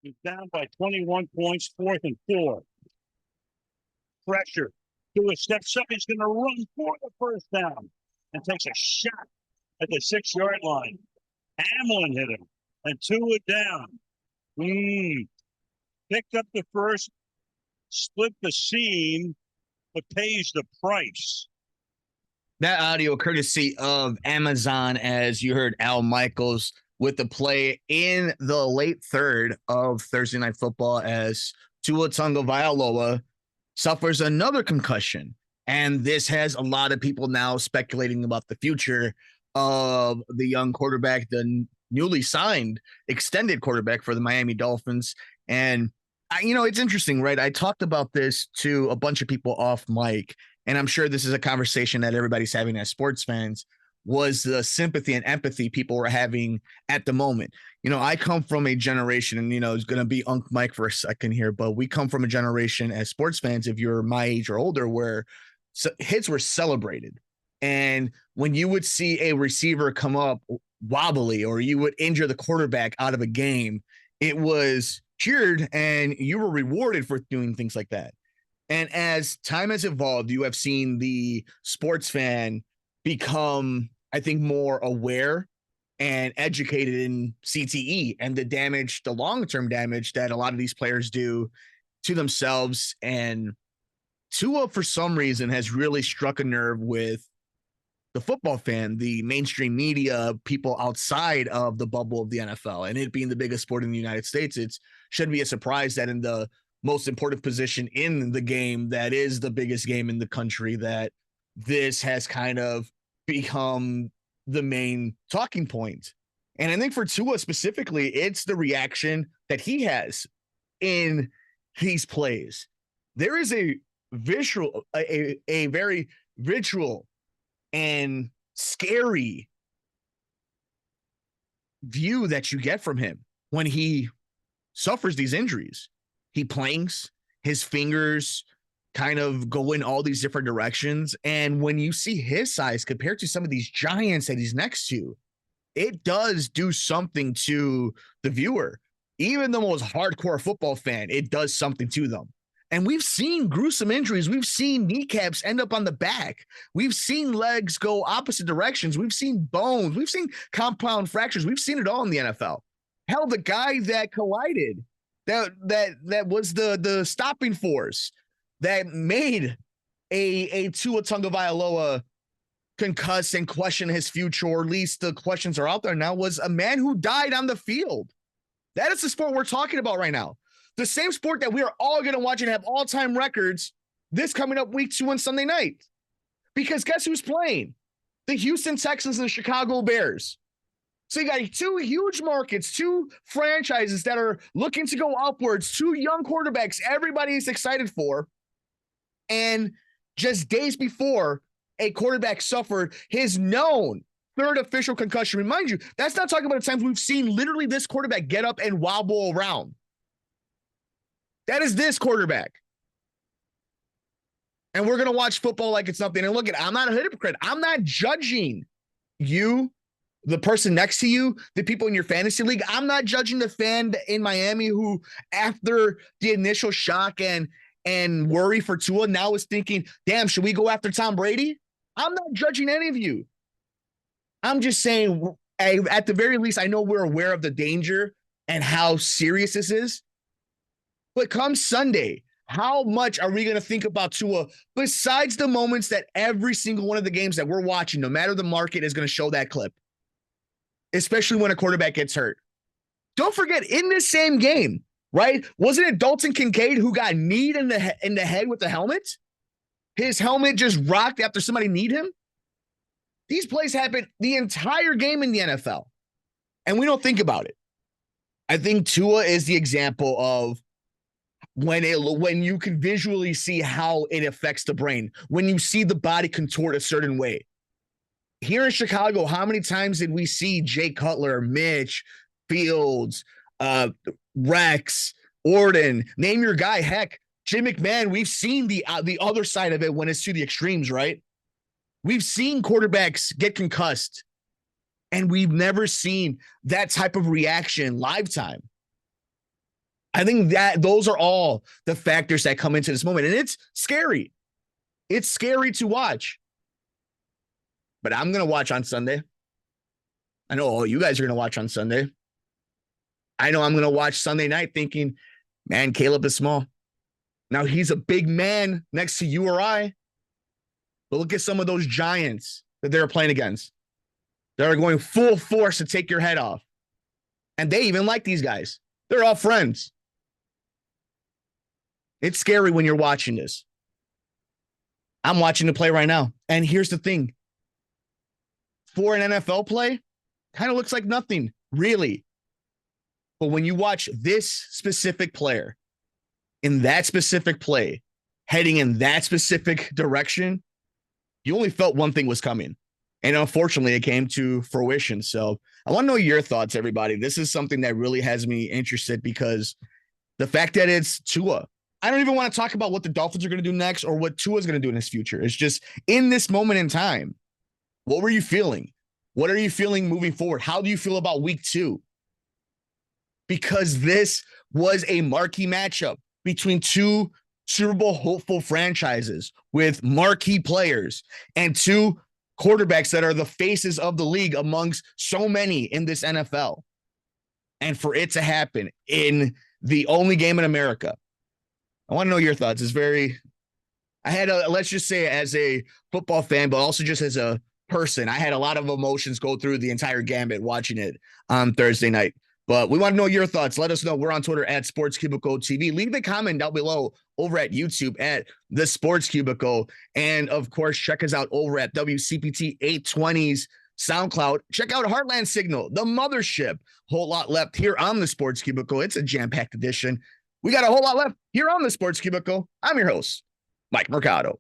He's down by 21 points, 4th and 4. Pressure. Tua steps up. He's going to run for the first down and takes a shot at the 6-yard line. Hamlin hit him, and Tua down. Picked up the first, split the seam, but pays the price. That audio courtesy of Amazon, as you heard Al Michaels with the play in the late third of Thursday Night Football as Tua Tagovailoa suffers another concussion. And this has a lot of people now speculating about the future of the young quarterback, the newly signed extended quarterback for the Miami Dolphins. And, it's interesting, right? I talked about this to a bunch of people off mic, and I'm sure this is a conversation that everybody's having as sports fans, was the sympathy and empathy people were having at the moment. I come from a generation, and, it's going to be Unc Mike for a second here, but we come from a generation as sports fans, if you're my age or older, where hits were celebrated. And when you would see a receiver come up wobbly, or you would injure the quarterback out of a game, it was cheered and you were rewarded for doing things like that. And as time has evolved, you have seen the sports fan become, I think, more aware and educated in CTE and the long-term damage that a lot of these players do to themselves. And Tua, for some reason, has really struck a nerve with the football fan, the mainstream media, people outside of the bubble of the NFL, and it being the biggest sport in the United States. It shouldn't be a surprise that in the most important position in the game, that is the biggest game in the country, that this has kind of become the main talking point. And I think for Tua specifically, it's the reaction that he has in these plays. There is a very visual and scary view that you get from him when he suffers these injuries. He planks, his fingers kind of go in all these different directions. And when you see his size compared to some of these giants that he's next to, it does do something to the viewer. Even the most hardcore football fan, it does something to them. And we've seen gruesome injuries. We've seen kneecaps end up on the back. We've seen legs go opposite directions. We've seen bones. We've seen compound fractures. We've seen it all in the NFL. Hell, the guy that collided, that was the stopping force that made a Tua Tagovailoa concuss and question his future, or at least the questions are out there now, was a man who died on the field. That is the sport we're talking about right now. The same sport that we are all going to watch and have all-time records this coming up week 2 on Sunday night. Because guess who's playing? The Houston Texans and the Chicago Bears. So you got 2 huge markets, 2 franchises that are looking to go upwards, 2 young quarterbacks everybody is excited for. And just days before, a quarterback suffered his known 3rd official concussion. Remind you, that's not talking about the times we've seen literally this quarterback get up and wobble around. That is this quarterback. And we're going to watch football like it's nothing. And look, I'm not a hypocrite. I'm not judging you, the person next to you, the people in your fantasy league. I'm not judging the fan in Miami who, after the initial shock and worry for Tua, now is thinking, damn, should we go after Tom Brady? I'm not judging any of you. I'm just saying, at the very least, I know we're aware of the danger and how serious this is. But come Sunday, how much are we going to think about Tua besides the moments that every single one of the games that we're watching, no matter the market, is going to show that clip, especially when a quarterback gets hurt? Don't forget, in this same game, right, wasn't it Dalton Kincaid who got kneed in the head with the helmet? His helmet just rocked after somebody kneed him. These plays happen the entire game in the NFL, and we don't think about it. I think Tua is the example of when you can visually see how it affects the brain, when you see the body contort a certain way. Here in Chicago, how many times did we see Jay Cutler, Mitch, Fields, Rex, Orton, name your guy, heck, Jim McMahon? We've seen the other side of it when it's to the extremes, right? We've seen quarterbacks get concussed, and we've never seen that type of reaction live time. I think that those are all the factors that come into this moment. And it's scary. It's scary to watch. But I'm going to watch on Sunday. I know all you guys are going to watch on Sunday. I know I'm going to watch Sunday night thinking, man, Caleb is small. Now he's a big man next to you or I. But look at some of those giants that they're playing against. They're going full force to take your head off. And they even like these guys. They're all friends. It's scary when you're watching this. I'm watching the play right now. And here's the thing. For an NFL play, kind of looks like nothing, really. But when you watch this specific player in that specific play, heading in that specific direction, you only felt one thing was coming. And unfortunately, it came to fruition. So I want to know your thoughts, everybody. This is something that really has me interested because the fact that it's Tua, I don't even want to talk about what the Dolphins are going to do next or what Tua is going to do in his future. It's just in this moment in time, what were you feeling? What are you feeling moving forward? How do you feel about week 2? Because this was a marquee matchup between two Super Bowl hopeful franchises with marquee players and two quarterbacks that are the faces of the league amongst so many in this NFL. And for it to happen in the only game in America, I want to know your thoughts. Let's just say as a football fan, but also just as a person, I had a lot of emotions go through the entire gambit watching it on Thursday night. But we want to know your thoughts. Let us know. We're on Twitter at Sports Cubicle TV. Leave a comment down below over at YouTube at The Sports Cubicle. And, of course, check us out over at WCPT 820's SoundCloud. Check out Heartland Signal, the mothership. Whole lot left here on The Sports Cubicle. It's a jam-packed edition. We got a whole lot left here on The Sports Cubicle. I'm your host, Mike Mercado.